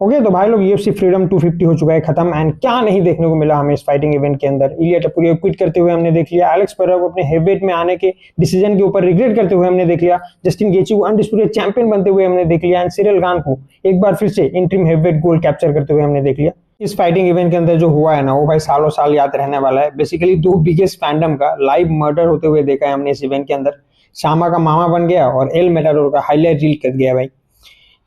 Okay तो भाई लोग यूएफसी फ्रीडम 250 हो चुका है खत्म एंड क्या नहीं देखने को मिला हमें इस फाइटिंग इवेंट के अंदर। इलिया टपुरिया क्विट करते हुए हमने देख लिया, एलेक्स पेरेरा को अपने हेवीवेट में आने के डिसीजन के ऊपर रिग्रेट करते हुए हमने देख लिया, जस्टिन गेची को अनडिस्प्यूटेड चैंपियन बनते हुए हमने देख लिया एंड सिरिल गान को एक बार फिर से इंटरिम हेवीवेट गोल्ड कैप्चर करते हुए हमने देख लिया। इस फाइटिंग इवेंट के अंदर जो हुआ है ना वो भाई सालों साल याद रहने वाला है। बेसिकली दो बिगेस्ट फैंडम का लाइव मर्डर होते हुए देखा है हमने इस इवेंट के अंदर। शामा का मामा बन गया और एल मेटाडोर का हाईलाइट रील कर गया भाई।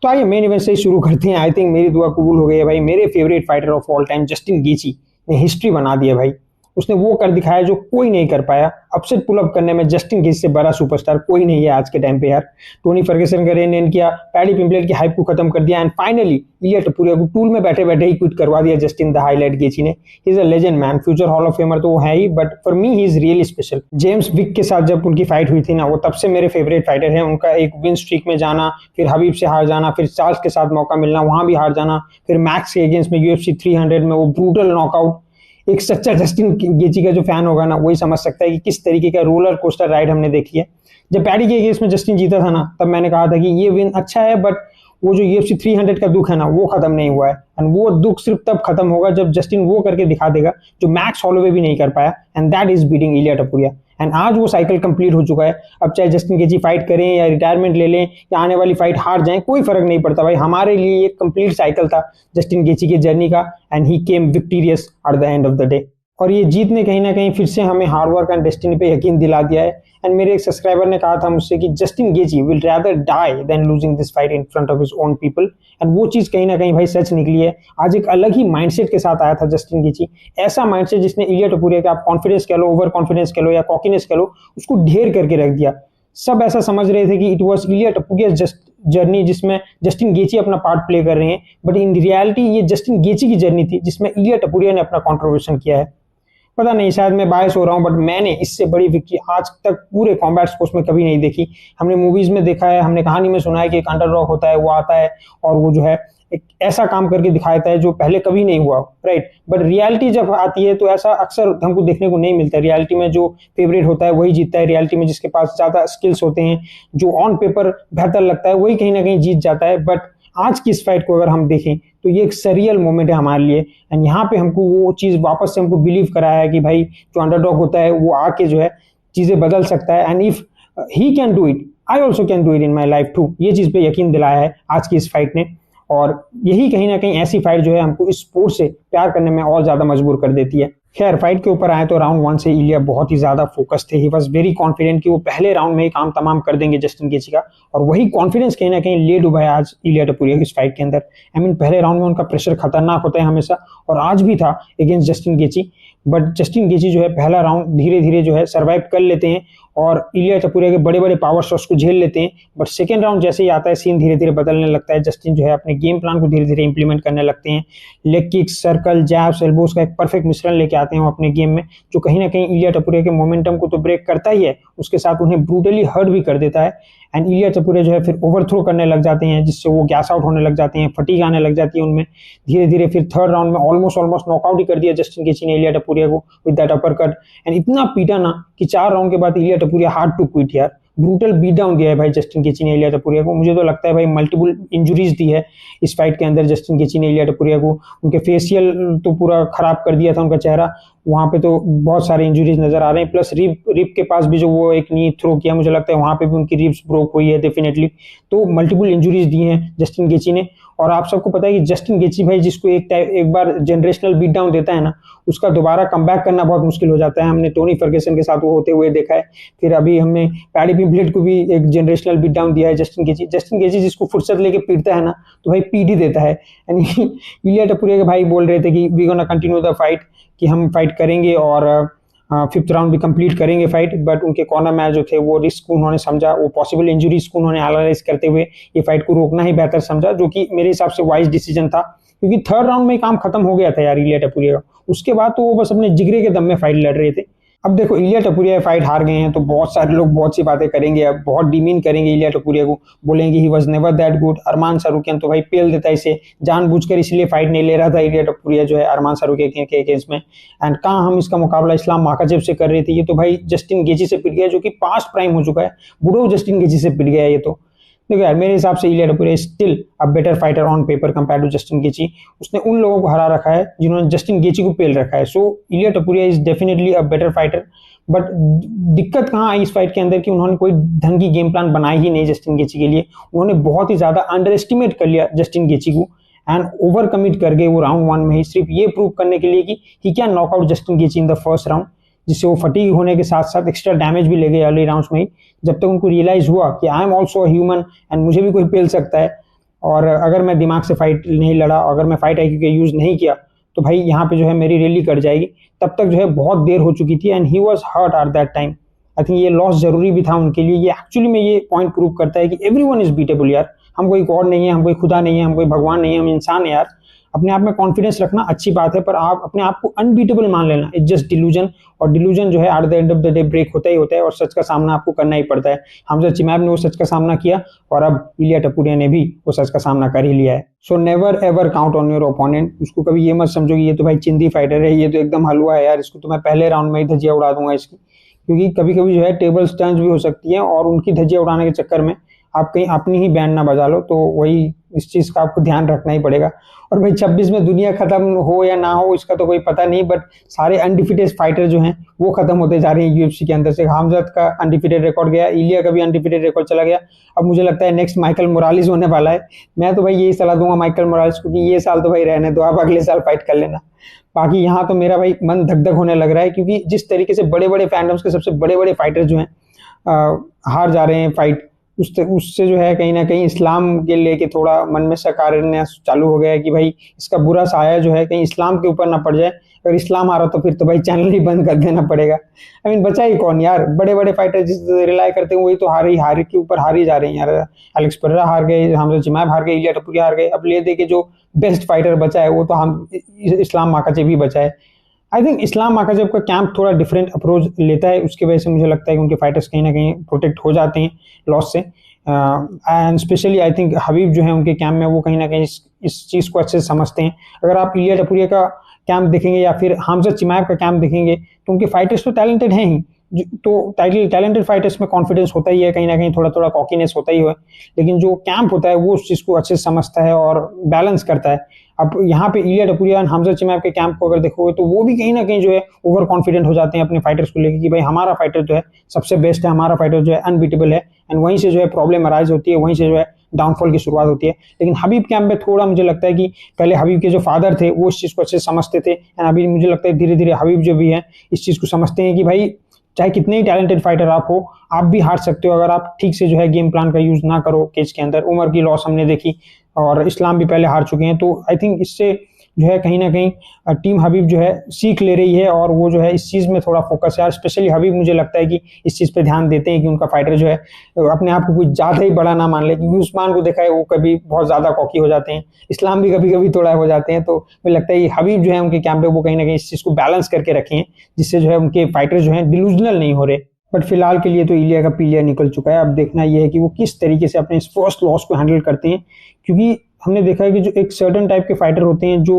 तो आइए मेन इवेंट से ही शुरू करते हैं। आई थिंक मेरी दुआ कबूल हो गई है भाई। मेरे favourite fighter of all time Justin गेची ने हिस्ट्री बना दी है भाई। उसने वो कर दिखाया जो कोई नहीं कर पाया। अपसेट पुल अप करने में जस्टिन गेची से बड़ा सुपरस्टार कोई नहीं है आज के टाइम पे यार। टोनी फर्गसन का रेन किया, पैडी पिंपलेट की हाइप को खत्म कर दिया एंड फाइनली इलिया टपुरिया को टूल में बैठे बैठे ही क्विट करवा दिया जस्टिन द हाईलाइट गेची ने। He is a legend man, future hall of famer तो वो है ही, but for me he is really special. James Vick के साथ जब उनकी फाइट हुई थी ना वो तब से मेरे फेवरेट फाइटर है। उनका एक विन स्ट्रीक में जाना, फिर हबीब से हार जाना, फिर चार्ल्स के साथ मौका मिलना वहां भी हार जाना, फिर मैक्स के अगेंस्ट में यूएफसी 300 में वो ब्रूटल नॉकआउट। एक सच्चा जस्टिन गेची का जो फैन होगा ना वही समझ सकता है कि किस तरीके का रोलर कोस्टर राइड हमने देखी है। जब पैडी के अगेंस्ट में जस्टिन जीता था ना तब मैंने कहा था कि ये विन अच्छा है, बट वो जो यूएफसी 300 का दुख है ना वो खत्म नहीं हुआ है एंड वो दुख सिर्फ तब खत्म होगा जब जस्टिन वो करके दिखा देगा जो मैक्स हॉलोवे भी नहीं कर पाया, and that is beating Ilia टपुरिया। And आज वो साइकिल कंप्लीट हो चुका है। अब चाहे जस्टिन गेची फाइट करें या रिटायरमेंट ले लें या आने वाली फाइट हार जाएं कोई फर्क नहीं पड़ता भाई। हमारे लिए एक कंप्लीट साइकिल था जस्टिन गेची की जर्नी का and he came victorious eight the end of the day. और ये जीत ने कहीं ना कहीं फिर से हमें हार्डवर्क एंड डेस्टिनी पे यकीन दिला दिया है। एंड मेरे एक सब्सक्राइबर ने कहा था मुझसे कि Justin Gaethje will rather die than losing this fight in front of his own people, and वो चीज कहीं ना कहीं भाई सच निकली है। आज एक अलग ही माइंडसेट के साथ आया था जस्टिन गेची, ऐसा माइंडसेट जिसने इलिया टपुरिया का आप कॉन्फिडेंस कह लो, ओवर कॉन्फिडेंस कह लो या कॉकीनेस कह लो, उसको ढेर करके रख दिया। सब ऐसा समझ रहे थे कि इट वॉज इलिया टपुरिया जर्नी जिसमें जस्टिन गेची अपना पार्ट प्ले कर रहे हैं, बट इन रियलिटी ये जस्टिन गेची की जर्नी थी जिसमें इलिया टपुरिया ने अपना कॉन्ट्रीब्यूशन किया है। पता नहीं शायद मैं बायस हो रहा हूं, बट मैंने इससे बड़ी विक्ट्री आज तक पूरे कॉम्बैट स्पोर्ट्स में कभी नहीं देखी। हमने मूवीज में देखा है, हमने कहानी में सुना है कि एक अंडरडॉग होता है, वो आता है और वो जो है एक ऐसा काम करके दिखाता है जो पहले कभी नहीं हुआ, राइट। बट रियलिटी जब आती है तो ऐसा अक्सर हमको देखने को नहीं मिलता। रियलिटी में जो फेवरेट होता है वही जीतता है। रियलिटी में जिसके पास ज्यादा स्किल्स होते हैं, जो ऑन पेपर बेहतर लगता है, वही कहीं ना कहीं जीत जाता है। बट आज की इस फाइट को अगर हम देखें तो ये एक सरियल मोमेंट है हमारे लिए, एंड यहाँ पे हमको वो चीज वापस से हमको बिलीव कराया है कि भाई जो अंडरडॉग होता है वो आके जो है चीजें बदल सकता है, and if he can do it I also can do it in my life too. ये चीज पे यकीन दिलाया है आज की इस फाइट ने, और यही कहीं ना कहीं ऐसी फाइट जो है हमको इस स्पोर्ट से प्यार करने में और ज्यादा मजबूर कर देती है। खैर फाइट के ऊपर आए तो राउंड 1 से इलिया बहुत ही ज्यादा फोकस थे। ही वाज वेरी कॉन्फिडेंट कि वो पहले राउंड में ही काम तमाम कर देंगे जस्टिन गेची का, और वही कॉन्फिडेंस कहीं ना कहीं ले डूबा है आज इलिया टपुरिया की इस फाइट के अंदर। आई मीन पहले राउंड में उनका प्रेशर खतरनाक होता है हमेशा, और आज भी था अगेंस्ट जस्टिन गेची। बट जस्टिन गेची जो है पहला राउंड धीरे धीरे जो है सर्वाइव कर लेते हैं और इलिया टपुरिया के बड़े बड़े पावर शॉट्स को झेल लेते हैं। बट सेकेंड राउंड जैसे ही आता है सीन धीरे धीरे बदलने लगता है। जस्टिन जो है अपने गेम प्लान को धीरे धीरे इंप्लीमेंट करने लगते हैं। Leg kicks, circle, jabs, elbows का एक परफेक्ट मिश्रण लेके आते हैं वो अपने गेम में, जो कहीं ना कहीं इलिया टपुरिया के मोमेंटम को तो ब्रेक करता ही है, उसके साथ उन्हें ब्रूटली हर्ट भी कर देता है। एंड इलिया टपुरिया जो है फिर ओवरथ्रो करने लग जाते हैं, जिससे वो गैस आउट होने लग जाते हैं, फटीग आने लग जाती है उनमें धीरे धीरे। फिर थर्ड राउंड में ऑलमोस्ट नॉकआउट ही कर दिया जस्टिन गेची ने इलिया टपुरिया को with that upper cut, and इतना पीटा ना कि 4 राउंड के बाद इलिया टपुरिया हार्ड टू क्विट यार। ब्रूटल बीट डाउन दिया है भाई जस्टिन गेची ने इलिया टपुरिया को। मुझे तो लगता है भाई मल्टीपल इंजुरीज दी है इस फाइट के अंदर जस्टिन गेची ने इलिया टपुरिया को। उनके फेशियल तो पूरा खराब कर दिया था उनका चेहरा, वहां पे तो बहुत सारे इंजुरीज नजर आ रहे हैं। प्लस रिप के पास भी जो वो एक नी थ्रो किया, मुझे लगता है वहां पे भी उनकी रिप्स ब्रोक हुई है डेफिनेटली। तो मल्टीपल इंजुरीज दी हैं जस्टिन गेची ने। और आप सबको पता है कि जस्टिन गेची भाई जिसको एक बार जनरेशनल बीट डाउन देता है ना, उसका दोबारा कमबैक करना बहुत मुश्किल हो जाता है। हमने टोनी फर्गसन के साथ वो होते हुए देखा है, फिर अभी हमने पैडी पिंपलेट को भी एक जनरेशनल बीट डाउन दिया है जस्टिन गेची। जस्टिन गेची जिसको फुर्सत लेके पीटता है ना तो भाई पीट ही देता है। इलिया टपुरिया के भाई बोल रहे थे कि we gonna continue the fight, कि हम फाइट करेंगे और 5th राउंड भी कंप्लीट करेंगे फाइट। बट उनके कॉर्नर मैच जो थे वो रिस्क उन्होंने समझा, वो पॉसिबल इंजुरीज को उन्होंने एनालाइज करते हुए ये फाइट को रोकना ही बेहतर समझा, जो कि मेरे हिसाब से वाइज डिसीजन था, क्योंकि थर्ड राउंड में काम खत्म हो गया था यार इलिया टपुरिया का। उसके बाद तो वो बस अपने जिगरे के दम में फाइट लड़ रहे थे। अब देखो इलिया टपुरिया फाइट हार गए हैं तो बहुत सारे लोग बहुत सी बातें करेंगे, अब बहुत डिमीन करेंगे इलिया टपुरिया को, बोलेंगे he was never that good. Arman Tsarukyan तो भाई पेल देता है इसे, जानबूझकर इसलिए फाइट नहीं ले रहा था इलिया टपुरिया जो है अरमान सारुकियन के अगेंस्ट में। एंड कहाँ हम इसका मुकाबला इस्लाम माकाजेव से कर रहे थे, ये तो भाई जस्टिन गेची से पिट गया, जो कि पास्ट प्राइम हो चुका है। बुढ़ो जस्टिन गेची से पिट गया ये तो। देखो यार, मेरे हिसाब से Ilia Topuria still a better fighter on paper compare to Justin Gaethje. उसने उन लोगों को हरा रखा है जिन्होंने जस्टिन गेची को पेल रखा है। So Ilia Topuria is definitely a better fighter. But दिक्कत कहाँ आई इस फाइट के अंदर कि उन्होंने कोई ढंग की गेम प्लान बनाई ही नहीं जस्टिन गेची के लिए। उन्होंने बहुत ही ज्यादा अंडर एस्टिमेट कर लिया जस्टिन गेची को एंड ओवर कमिट कर गए वो राउंड 1 में ही, सिर्फ ये प्रूव करने के लिए कि he can knock out Justin गेची in the first round, जिससे वो फटीग होने के साथ साथ एक्स्ट्रा डैमेज भी ले गए अर्ली राउंड्स में ही। जब तक उनको रियलाइज हुआ कि I am also human and मुझे भी कोई पेल सकता है, और अगर मैं दिमाग से फाइट नहीं लड़ा, अगर मैं फाइट आईक्यू का यूज नहीं किया, तो भाई यहाँ पे जो है मेरी रैली कट जाएगी। तब तक जो है बहुत देर हो चुकी थी and he was hurt at that time. I think ये लॉस जरूरी भी था उनके लिए। ये एक्चुअली में ये पॉइंट प्रूव करता है कि एवरीवन इज बीटेबल यार। हम कोई गॉड नहीं है, हम कोई खुदा नहीं है, हम कोई भगवान नहीं है, हम इंसान है यार। अपने आप में कॉन्फिडेंस रखना अच्छी बात है, पर आप अपने आप को अनबीटेबल मान लेना इट्स जस्ट डिल्यूजन। और डिल्यूजन जो है at the end of the day break होता ही होता है और सच का सामना आपको करना ही पड़ता है। हमजा चिमाएव ने वो सच का सामना किया और अब इलिया टपुरिया ने भी वो सच का सामना कर ही लिया है। So never ever count on your opponent. उसको कभी ये मत समझो कि ये तो भाई चिंदी फाइटर है, ये तो एकदम हलवा है यार, इसको तो मैं पहले राउंड में ही धजिया उड़ा दूंगा इसकी। क्योंकि कभी कभी जो है टेबल टर्न्स भी हो सकती है और उनकी धजिया उड़ाने के चक्कर में आप कहीं अपनी ही बैंड ना बजा लो। तो वही इस चीज का आपको ध्यान रखना ही पड़ेगा। और भाई 26 में दुनिया खत्म हो या ना हो इसका तो कोई पता नहीं, बट सारे अनडिफिटेड फाइटर जो हैं वो खत्म होते जा रहे हैं यूएफसी के अंदर से। हमजद का अनडिफिटेड रिकॉर्ड गया, इलिया का भी अनडिफिटेड रिकॉर्ड चला गया। अब मुझे लगता है नेक्स्ट माइकल मोरालिस होने वाला है। मैं तो भाई यही सलाह दूंगा माइकल मोरालिस को कि ये साल तो भाई रहने दो, आप अगले साल फाइट कर लेना। बाकी यहाँ तो मेरा भाई मन धक धक होने लग रहा है, क्योंकि जिस तरीके से बड़े बड़े फैंडम्स के सबसे बड़े बड़े फाइटर जो हैं हार जा रहे हैं फाइट, उससे जो है कहीं ना कहीं इस्लाम के लेके थोड़ा मन में शक आना चालू हो गया है कि भाई इसका बुरा साया जो है कहीं इस्लाम के ऊपर ना पड़ जाए। अगर इस्लाम आ रहा तो फिर तो भाई चैनल ही बंद कर देना पड़ेगा। आई मीन बचा ही कौन यार, बड़े बड़े फाइटर जिस रिलाई करते हैं वही तो हार के ऊपर हार ही जा रहे हैं यार। एलेक्स पेरेरा हार गए, हमजा चिमाएव हार गए, इलिया टपुरिया हार गए। अब ले दे के जो बेस्ट फाइटर बचा है वो तो हम इस्लाम माकाचेव ही बचा है। आई थिंक इस्लाम माकाचेव का कैंप थोड़ा डिफरेंट अप्रोच लेता है, उसकी वजह से मुझे लगता है कि उनके फाइटर्स कहीं ना कहीं प्रोटेक्ट हो जाते हैं लॉस से। एंड स्पेशली आई थिंक हबीब जो है उनके कैंप में वो कहीं ना कहीं इस चीज़ को अच्छे से समझते हैं। अगर आप इलिया टपुरिया का कैंप देखेंगे या फिर हमजा चिमाएव का कैंप देखेंगे तो उनके फाइटर्स तो टैलेंटेड हैं ही, तो टैलेंटेड फाइटर्स में कॉन्फिडेंस होता ही है, कहीं ना कहीं थोड़ा थोड़ा कॉकीनेस होता ही है। लेकिन जो कैंप होता है वो उस चीज़ को अच्छे से समझता है और बैलेंस करता है। अब यहाँ पे इलिया टपुरिया और हमजा चिमाएव के कैंप को अगर देखोगे तो वो भी कहीं ना कहीं जो है ओवर कॉन्फिडेंट हो जाते हैं अपने फाइटर्स को लेकर कि भाई हमारा फाइटर जो है सबसे बेस्ट है, हमारा फाइटर जो है अनबीटेबल है। एंड वहीं से जो है प्रॉब्लम अराइज होती है, वहीं से जो है डाउनफॉल की शुरुआत होती है। लेकिन हबीब कैंप में थोड़ा मुझे लगता है कि पहले हबीब के जो फादर थे वो इस चीज़ को अच्छे से समझते थे एंड अभी मुझे लगता है धीरे धीरे हबीब जो भी है इस चीज़ को समझते हैं कि भाई चाहे कितने ही टैलेंटेड फाइटर आप हो, आप भी हार सकते हो अगर आप ठीक से जो है गेम प्लान का यूज ना करो केज के अंदर। उमर की लॉस हमने देखी और इस्लाम भी पहले हार चुके हैं। तो आई थिंक इससे जो है कहीं ना कहीं टीम हबीब जो है सीख ले रही है और वो जो है इस चीज़ में थोड़ा फोकस है। स्पेशली हबीब मुझे लगता है कि इस चीज़ पे ध्यान देते हैं कि उनका फाइटर जो है अपने आप को कुछ ज़्यादा ही बड़ा ना मान ले, क्योंकि उस्मान को देखा है वो कभी बहुत ज़्यादा कॉकी हो जाते हैं, इस्लाम भी कभी कभी थोड़ा हो जाते हैं। तो मुझे लगता है कि हबीब जो है उनके कैंप पे वो कहीं ना कहीं इस चीज़ को बैलेंस करके रखे हैं, जिससे जो है उनके फाइटर जो है डिलूजनल नहीं हो रहे। बट फिलहाल के लिए तो इलिया का पीलिया निकल चुका है। अब देखना यह है कि वो किस तरीके से अपने इस फर्स्ट लॉस को हैंडल करते हैं, क्योंकि हमने देखा है कि जो एक सर्टन टाइप के फाइटर होते हैं जो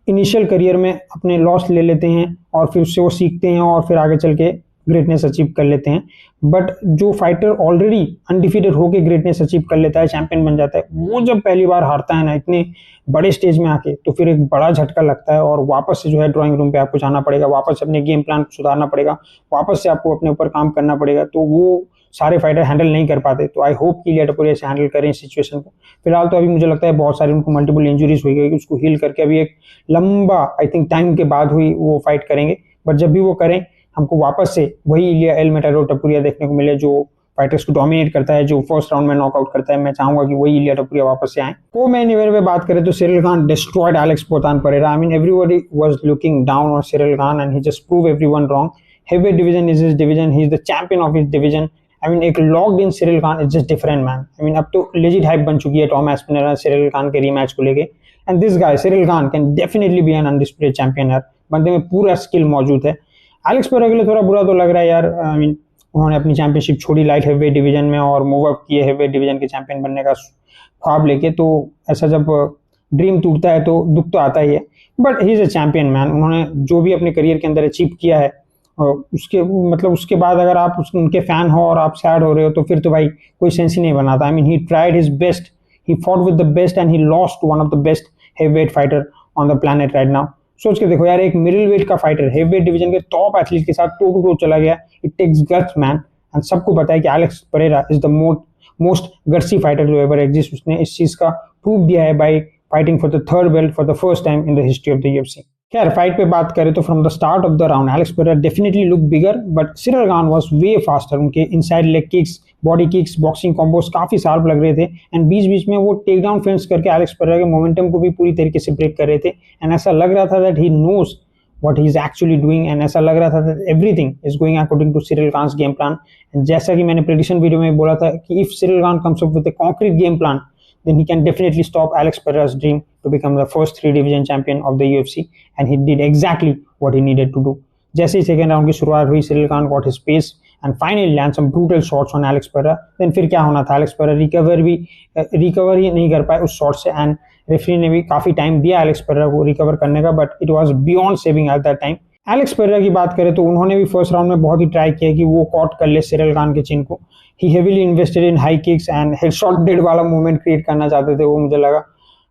इनिशियल करियर में अपने लॉस ले लेते हैं और फिर उससे वो सीखते हैं और फिर आगे चल के ग्रेटनेस अचीव कर लेते हैं। बट जो फाइटर ऑलरेडी अनडिफीटेड होकर ग्रेटनेस अचीव कर लेता है, चैंपियन बन जाता है, वो जब पहली बार हारता है ना इतने बड़े स्टेज में आके, तो फिर एक बड़ा झटका लगता है और वापस से जो है ड्राइंग रूम पे आपको जाना पड़ेगा, वापस से अपने गेम प्लान को सुधारना पड़ेगा, वापस से आपको अपने ऊपर काम करना पड़ेगा। तो वो सारे फाइटर हैंडल नहीं कर पाते। तो आई होप कि इलिया टपुरिया से हैंडल करें इस सिचुएशन को। फिलहाल तो अभी मुझे लगता है बहुत सारी उनको मल्टीपल इंजरीज हुई है, उसको हील करके अभी एक लंबा आई थिंक टाइम के बाद हुई वो फाइट करेंगे। बट जब भी वो करें हमको वापस से वही इलिया एल मेटाडोर टपुरिया देखने को मिले जो फाइटर्स को डोमिनेट करता है, जो फर्स्ट राउंड में नॉकआउट करता है। मैं चाहूंगा कि वही इलिया टपुरिया वापस से आए। को मैन इवेंट में बात करें तो Ciryl Gane destroyed Alex Poatan Pereira. I mean everybody was looking down on Ciryl Gane and he just prove everyone wrong. Heavyweight division is his division, he is the champion of his division. I mean एक locked in Ciryl Gane is just different man. I mean अब तो legit hype बन चुकी है Tom एस्पिनर Ciryl Gane के rematch को लेके। And this guy Ciryl Gane can definitely be an undisputed champion यार, बंदे में पूरा स्किल मौजूद है। एलेक्स पेरेरा के लिए थोड़ा बुरा तो लग रहा है यार। आई मीन उन्होंने अपनी चैंपियनशिप छोड़ी लाइट हेवीवेट डिवीजन में और मूव अप किए हेवीवेट डिवीजन के चैंपियन बनने का ख्वाब लेके। तो ऐसा जब ड्रीम टूटता है तो दुख तो आता ही है। But he is a champion man. उन्होंने जो भी अपने करियर के अंदर अचीव किया है उसके मतलब उसके बाद अगर आप उनके फैन हो और आप सैड हो रहे हो तो फिर तो भाई कोई सेंस ही नहीं बनाता। I mean he tried his best, he fought with the best and he lost one of the best heavyweight fighter on the planet right now. सोच के देखो यार, एक मिडिल वेट का फाइटर हेवीवेट डिवीजन के टॉप एथलीट के साथ toe to toe चला गया। It takes guts man, and सबको पता है कि Alex Pereira is the most gutsy fighter जो एवर एग्जिस्ट। उसने इस चीज का प्रूव दिया है by fighting for the third belt for the first time in the history of the UFC. खैर फाइट पे बात करें तो from the start of the round Alex Pereira definitely look bigger, but Ciryl Gane was way faster. उनके inside leg kicks, body kicks, boxing combos काफी sharp लग रहे थे, एंड बीच बीच में वो टेक डाउन फेंस करके एलेक्स पेरेरा के मोमेंटम को भी पूरी तरीके से ब्रेक कर रहे थे। एंड ऐसा लग रहा था that he knows what he is actually doing, and ऐसा लग रहा था that everything is going according to Ciryl Gane's game plan। and जैसा कि मैंने प्रेडिक्शन वीडियो में बोला था कि if Ciryl Gane comes up with a concrete game plan, then he can definitely stop Alex Pereira's dream to become the first 3 division champion of the UFC, and he did exactly what he needed to do। जैसे ही second round की शुरुआत हुई, Ciryl Gane got his pace and finally land some brutal shots on Alex Pereira। then फिर क्या होना था, Alex Pereira recover ही नहीं कर पाए उस शॉट से, एंड रेफरी ने भी काफी टाइम दिया एलेक्स पेरेरा को रिकवर करने का, but it was beyond saving eight that time. Alex Pereira की बात करें तो उन्होंने भी फर्स्ट राउंड में बहुत ही ट्राई किया कि वो कॉट कर ले सिरिल गान के चिन को। He heavily invested in high kicks and headshot dead वाला मूवमेंट क्रिएट करना चाहते थे वो, मुझे लगा,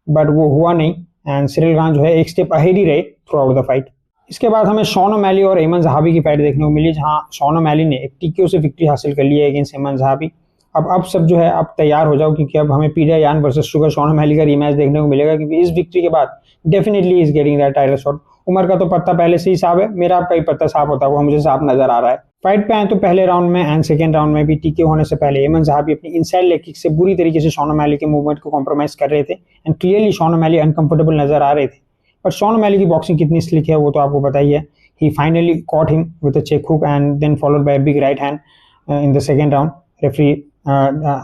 बट वो हुआ नहीं, एंड सिरिल गान जो है एक स्टेप अहेड ही रहे थ्रू आउट द फाइट। इसके बाद हमें शॉन ओमैली और एमन ज़हाबी की फाइट देखने को मिली, जहां शॉन ओमैली ने एक टीकेओ से विक्ट्री हासिल कर ली है अगेंस्ट एमन ज़हाबी। अब सब जो है आप तैयार हो जाओ, क्योंकि अब हमें Petr Yan versus Sugar Sean O'Malley का रीमैच देखने को मिलेगा, क्योंकि इस विक्ट्री के बाद definitely is getting that title shot. Umar का तो पत्ता पहले से ही साफ है, मेरा आपका ही पत्ता साफ होता हुआ मुझे साफ नजर आ रहा है। फाइट पे आए तो पहले राउंड में एंड सेकेंड राउंड में भी टीके होने से पहले एमन ज़हाबी अपनी इनसाइड लेग किक से बुरी तरीके से शॉन ओमैली के मूवमेंट को कॉम्प्रोमाइज कर रहे थे, and clearly Sean O'Malley uncomfortable नजर आ रहे थे। बट शॉन ओमैली की बॉक्सिंग कितनी स्लिक है वो तो आपको पता ही है। He finally caught him with a check hook and then followed by a big right hand in the second round. Referee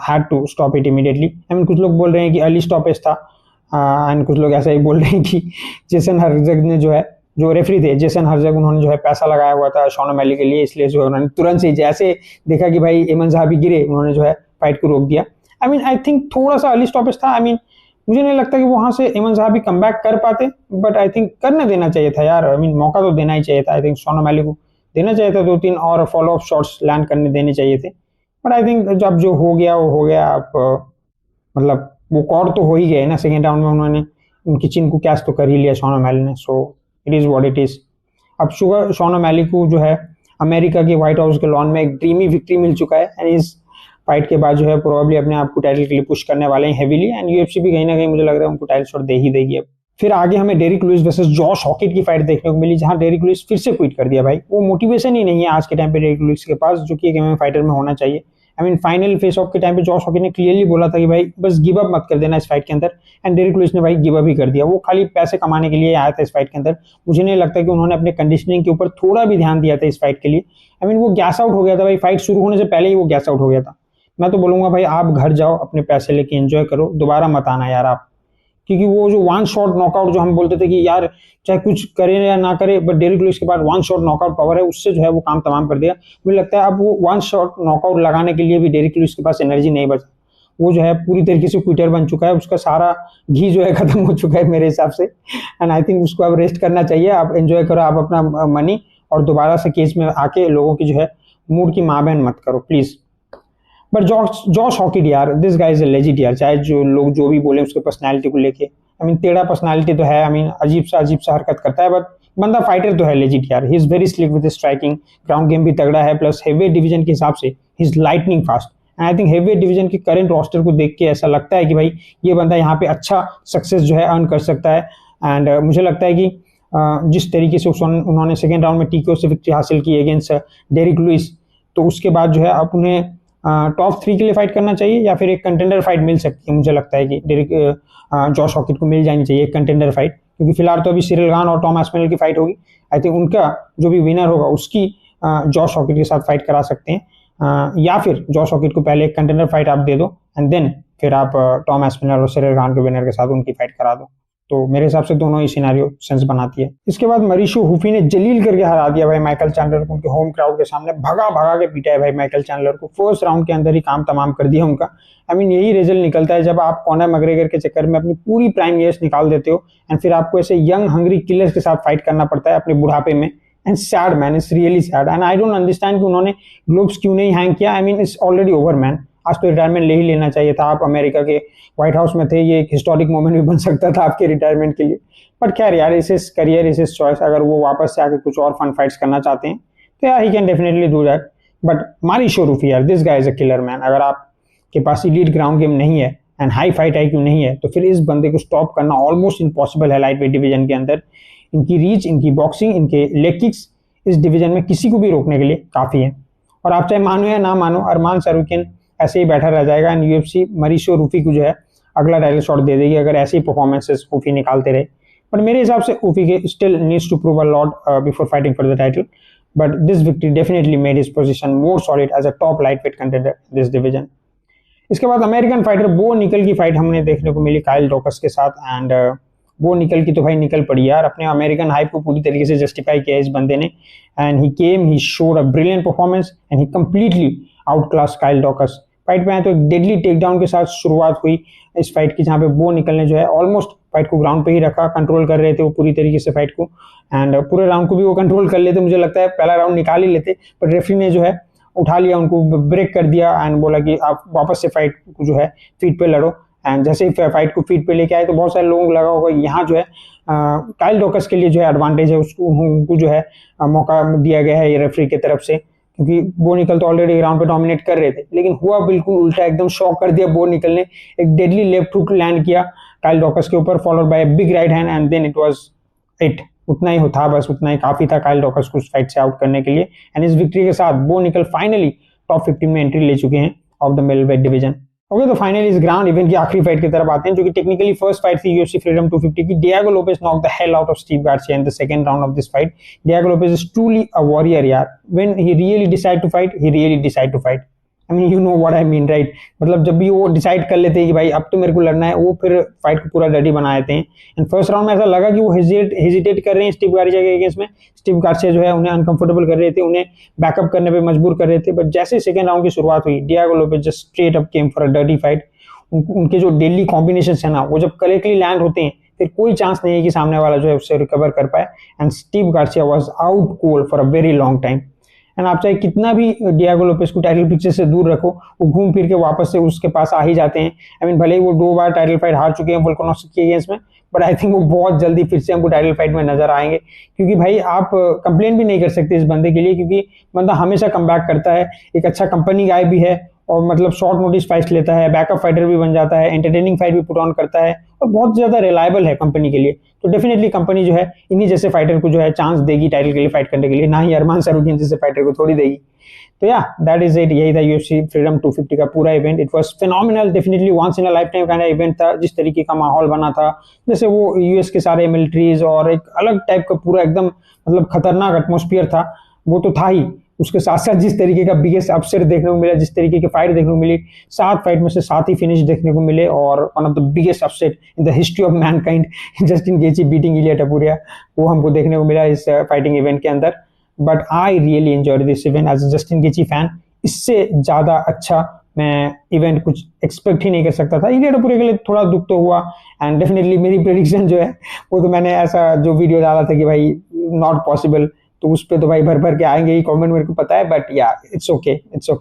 had to stop it immediately। I mean, कुछ लोग बोल रहे हैं कि अर्ली स्टॉपेज था, एंड कुछ लोग ऐसा ही बोल रहे हैं कि जेसन हरजग ने जो है, जो रेफरी थे जेसन हरजग, उन्होंने जो है पैसा लगाया हुआ था शॉन ओमैली के लिए, इसलिए जो है उन्होंने तुरंत से जैसे देखा कि भाई एमन ज़हाबी गिरे, उन्होंने जो है फाइट को रोक दिया। आई मीन आई थिंक थोड़ा सा अर्ली स्टॉपेज था। आई मीन मुझे नहीं लगता कि वहां से एमन ज़हाबी कम बैक कर पाते, बट आई थिंक करने देना चाहिए था यार। आई मीन मौका तो देना ही चाहिए था। आई थिंक शॉन ओमैली को देना चाहिए था, 2-3 और फॉलो अप शॉट्स लैंड करने देने चाहिए थे। बट आई थिंक जब जो हो गया वो हो गया। आप मतलब वो कॉर्ड तो हो ही गए ना, सेकेंड राउंड में उन्होंने उनकी चिन को कैच तो कर ही लिया शॉन ओमैली ने, so it is what it is. अब शुगर शॉन ओमैली को जो है अमेरिका के व्हाइट हाउस के लॉन में एक ड्रीमी विक्ट्री मिल चुका है, एंड इस फाइट के बाद जो है प्रोबेबली अपने आप को टाइटल के लिए पुश करने वाले हैं हेवीली, एंड यूएफसी भी कहीं ना कहीं मुझे लग रहा है उनको टाइटल शॉट दे ही देगी अब। फिर आगे हमें डेरिक लुइस वर्सेस जॉश हॉकिट की फाइट देखने को मिली, जहां डेरिक लुइस फिर से क्विट कर दिया। भाई वो मोटिवेशन ही नहीं है आज के टाइम पे डेरिक लुइस के पास, जो कि एक एमएमए फाइटर में होना चाहिए। I mean final face of के टाइम पे जॉश हॉकिट ने क्लियरली बोला था कि भाई बस गिव अप मत कर देना इस फाइट के अंदर, एंड डेरिक लुइस ने भाई गिव अप ही कर दिया। वो खाली पैसे कमाने के लिए आया था इस फाइट के अंदर। मुझे नहीं लगता कि उन्होंने अपने कंडीशनिंग के ऊपर थोड़ा भी ध्यान दिया था इस फाइट के लिए। आई मीन वो गैस आउट हो गया था भाई, फाइट शुरू होने से पहले ही वो गैस आउट हो गया था। मैं तो बोलूंगा भाई आप घर जाओ, अपने पैसे लेके एंजॉय करो, दोबारा मत आना यार आप, क्योंकि वो जो वन शॉट नॉकआउट जो हम बोलते थे कि यार चाहे कुछ करे या ना करे, बट डेरिक लुइस के बाद वन शॉट नॉकआउट पावर है, उससे जो है वो काम तमाम कर दिया। मुझे लगता है अब वो वन शॉट नॉकआउट लगाने के लिए भी डेरिक लुइस के पास एनर्जी नहीं बचा। वो जो है पूरी तरीके से क्विटर बन चुका है, उसका सारा घी जो है खत्म हो चुका है मेरे हिसाब से, एंड आई थिंक उसको अब रेस्ट करना चाहिए। आप एंजॉय करो आप अपना मनी, और दोबारा से केस में आके लोगों की जो है मूड की माँ बहन मत करो प्लीज। बट जॉश हॉकिट यार, this guy is a legend यार, चाहे जो लोग जो भी बोले उसके पर्सनालिटी को लेके। आई मीन टेढ़ा पर्सनालिटी तो है, आई मीन अजीब सा हरकत करता है, बट बंदा फाइटर तो है लेजेंड यार। He is very slick with striking, ground game भी तगड़ा है, प्लस हेवीवेट डिवीजन के हिसाब से he is lightning fast. And I think heavyweight division के करंट रोस्टर को देख के ऐसा लगता है कि भाई ये बंदा यहाँ पे अच्छा सक्सेस जो है अर्न कर सकता है। एंड मुझे लगता है कि जिस तरीके से उन्होंने सेकेंड राउंड में टीकेओ से विक्ट्री हासिल की अगेंस्ट डेरिक लुइस, तो उसके बाद जो है अब उन्हें टॉप 3 के लिए फाइट करना चाहिए, या फिर एक कंटेंडर फाइट मिल सकती है। मुझे लगता है कि डेरिक जॉश हॉकिट को मिल जानी चाहिए एक कंटेंडर फाइट, क्योंकि फिलहाल तो अभी सिरिल गान और टॉम एस्पिनल की फाइट होगी। आई थिंक उनका जो भी विनर होगा उसकी जॉश हॉकिट के साथ फाइट करा सकते हैं, या फिर जॉश हॉकिट को पहले एक कंटेंडर फाइट आप दे दो, एंड देन फिर आप टॉम एस्पिनल और सिरिल गान के विनर के साथ उनकी फाइट करा दो। तो मेरे हिसाब से दोनों ही सिनेरियो सेंस बनाती है। इसके बाद मरीशो हुफी ने जलील करके हरा दिया भाई माइकल चैंडलर को, उनके होम क्राउड के सामने भगा के पीटा है भाई माइकल चैंडलर को। फर्स्ट राउंड के अंदर ही काम तमाम कर दिया उनका। आई मीन यही रिजल्ट निकलता है जब आप कॉनर मैग्रेगर के चक्कर में अपनी पूरी प्राइम ईयर्स निकाल देते हो, एंड फिर आपको ऐसे यंग हंग्री किलर्स के साथ फाइट करना पड़ता है अपने बुढ़ापे में, and sad man, it's really sad and I don't understand कि उन्होंने ग्लोब्स क्यों नहीं हैंग किया। I mean it's already over man, आज तो रिटायरमेंट ले ही लेना चाहिए था। आप अमेरिका के व्हाइट हाउस में थे, ये एक हिस्टोरिक मोमेंट भी बन सकता था आपके रिटायरमेंट के लिए। बट खैर यार, इस इज करियर, इस इज चॉइस। अगर वो वापस से आके कुछ और फन फाइट्स करना चाहते हैं तो यार he can definitely do that. But Mauricio Ruffy यार, this guy is a killer man. अगर आपके पास इलीट ग्राउंड गेम नहीं है एंड हाई फाइट आईक्यू नहीं है तो फिर इस बंदे को स्टॉप करना ऑलमोस्ट इम्पॉसिबल है लाइट वेट डिवीजन के अंदर। इनकी रीच, इनकी बॉक्सिंग, इनके लेग किक्स इस डिवीजन में किसी को भी रोकने के लिए काफी है। और आप चाहे मानो या ना मानो, अरमान सारूकिन ऐसे ही बैठा रह जाएगा एंड यूएफसी मारिशो रूफी को जो है अगला टाइटल शॉट दे देगी अगर ऐसे ही परफॉर्मेंसेस ऊफी निकालते रहे। बट मेरे हिसाब से ऊफी के still needs to prove a lot before fighting for the title. But this victory definitely made his position more solid as a top light weight contender this division. इसके बाद अमेरिकन फाइटर बो निकल की फाइट हमने देखने को मिली Kyle Daukaus के साथ एंड वो निकल की तो भाई निकल पड़ी यार। अपने अमेरिकन हाइप को पूरी तरीके से जस्टिफाई किया इस बंदे ने and he came, he showed a brilliant performance and he completely outclass Kyle Daukaus. Fight में आए तो एक डेडली टेकडाउन के साथ शुरुआत हुई इस फाइट की, जहाँ पे बो निकल ने जो है ऑलमोस्ट फाइट को ग्राउंड पे ही रखा, कंट्रोल कर रहे थे वो पूरी तरीके से फाइट को एंड पूरे राउंड को भी वो कंट्रोल कर लेते। मुझे लगता है पहला राउंड निकाल ही लेते, पर रेफरी ने जो है उठा लिया, उनको ब्रेक कर दिया एंड बोला कि आप वापस से फाइट को जो है फीट पे लड़ो। एंड जैसे ही फाइट को फीट पे लेके आए तो बहुत सारे लोगों को लगा होगा यहाँ जो है काइल डॉकस के लिए जो है एडवांटेज है, उसको उनको जो है मौका दिया गया है ये रेफरी की तरफ से, क्योंकि बो निकल तो ऑलरेडी ग्राउंड पे डोमिनेट कर रहे थे। लेकिन हुआ बिल्कुल उल्टा, एकदम शॉक कर दिया बो निकल ने। एक डेडली लेफ्ट हुक लैंड किया काइल डॉकस के ऊपर, followed by big right hand and then it was it. उतना ही था, बस उतना ही काफी था काइल डॉकस को फाइट से आउट करने के लिए। एंड इस विक्ट्री के साथ बो निकल फाइनली टॉप 15 में एंट्री ले चुके हैं of the middleweight division. Okay, तो फाइनली इस ग्राउंड इवेंट की आखिरी फाइट की तरफ आते हैं, जो कि टेक्निकली फर्स्ट फाइट थी यूएफसी फ्रीडम 250 की। Diego Lopes knock the hell out of Steve Garcia in the second round of this fight. Diego Lopes is truly a warrior यार। When he really decide to fight, he really decide to fight. I mean you know what I mean right. मतलब जब भी वो decide कर लेते हैं कि भाई अब तो मेरे को लड़ना है, वो फिर फाइट को पूरा डर्टी बना देते हैं। एंड फर्स्ट राउंड में ऐसा लगा कि वो हेजिटेट कर रहे हैं स्टीव गार्सिया के अगेंस्ट में। स्टीव गार्सिया जो है उन्हें अनकंफर्टेबल कर रहे थे, उन्हें बैकअप करने पे मजबूर कर रहे थे। बट जैसे सेकंड राउंड की शुरुआत हुई, Diego Lopez just straight up came for a dirty fight. उनके जो डेली कॉम्बिनेशन है ना, वो जब करेक्टली लैंड होते हैं फिर कोई चांस नहीं है कि सामने वाला जो है उससे रिकवर कर पाए। And Steve Garcia was out cold for a very long time. And आप चाहे कितना भी डिएगो लोपेज को टाइटल पिक्चर से दूर रखो, वो घूम फिर के वापस से उसके पास आ ही जाते हैं। आई मीन भले ही वो 2 बार टाइटल फाइट हार चुके हैं वोल्कानोव्स्की के अगेंस्ट में, बट आई थिंक वो बहुत जल्दी फिर से हमको टाइटल फाइट में नजर आएंगे। क्योंकि भाई आप कंप्लेन भी नहीं कर सकते इस बंदे के लिए, क्योंकि बंदा हमेशा कमबैक करता है, एक अच्छा कंपनी गाय भी है और मतलब शॉर्ट नोटिस फाइट लेता है, बैकअप फाइटर भी बन जाता है, एंटरटेनिंग फाइट भी पुट ऑन करता है और बहुत ज्यादा रिलायबल है कंपनी के लिए। तो डेफिनेटली कंपनी जो है इन्हीं जैसे फाइटर को जो है चांस देगी टाइटल के लिए फाइट करने के लिए, ना ही अरमान सारूकिन जैसे फाइटर को थोड़ी देगी। तो या दैट इज इट, यही था यूएफसी फ्रीडम 250 का पूरा event. It was phenomenal, definitely once in a life time kind of event था। जिस तरीके का माहौल बना था, जैसे वो यूएस के सारे मिलिट्रीज और एक अलग टाइप का पूरा एकदम मतलब खतरनाक एटमॉस्फेयर था, वो तो था ही। उसके साथ साथ जिस तरीके का बिगेस्ट अपसेट देखने को मिला, जिस तरीके की फाइट देखने को मिली, 7 फाइट में से 7 ही फिनिश देखने को मिले और one of the biggest upset in the history of mankind, Justin Gaethje beating Ilia Topuria, वो हमको देखने को मिला इस फाइटिंग इवेंट के अंदर। But I really enjoyed this event as a Justin Gaethje fan. इससे ज्यादा अच्छा मैं इवेंट कुछ एक्सपेक्ट ही नहीं कर सकता था। इलिया टपुरिया के लिए थोड़ा दुख तो हुआ एंड डेफिनेटली मेरी प्रेडिक्शन जो है वो तो मैंने ऐसा जो वीडियो डाला था कि भाई नॉट पॉसिबल, तो उस पे तो भाई भर भर के आएंगे ही कमेंट, मेरे को पता है। बट या इट्स ओके,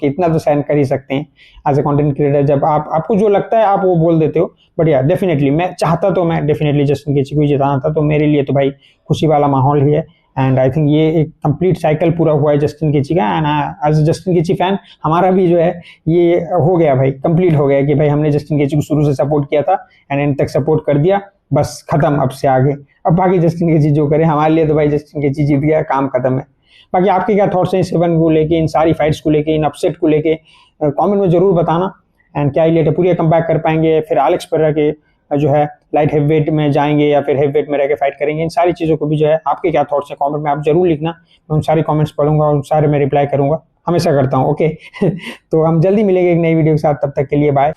इतना तो सहन कर ही सकते हैं एज ए कंटेंट क्रिएटर। जब आपको जो लगता है आप वो बोल देते हो। बट या डेफिनेटली मैं चाहता तो मैं डेफिनेटली जस्टिन गेची को ही जिताना था, तो मेरे लिए तो भाई खुशी वाला माहौल ही है। एंड आई थिंक ये एक कंप्लीट साइकिल पूरा हुआ है जस्टिन गेची का। And as Justin Gaethje fan हमारा भी जो है ये हो गया भाई, कंप्लीट हो गया कि भाई हमने जस्टिन गेची को शुरू से सपोर्ट किया था एंड एंड तक सपोर्ट कर दिया, बस खत्म। अब से आगे अब बाकी जस्टिन गेची जो करे, हमारे लिए तो भाई जस्टिन गेची जीत गया, काम खत्म है। बाकी आपके क्या थॉट्स हैं इस इवेंट को लेके, इन सारी फाइट्स को लेके, इन अपसेट को लेके, कमेंट में जरूर बताना। एंड क्या इलिया टपुरिया कमबैक कर पाएंगे, फिर एलेक्स पेरेरा के जो है लाइट हेवीवेट में जाएंगे या फिर हेवीवेट में रह के फाइट करेंगे, इन सारी चीज़ों को भी जो है आपके क्या थॉट्स हैं कमेंट में आप जरूर लिखना। मैं उन सारे कमेंट्स पढ़ूंगा और सारे में रिप्लाई करूंगा, हमेशा करता हूँ। ओके तो हम जल्दी मिलेंगे एक नई वीडियो के साथ, तब तक के लिए बाय।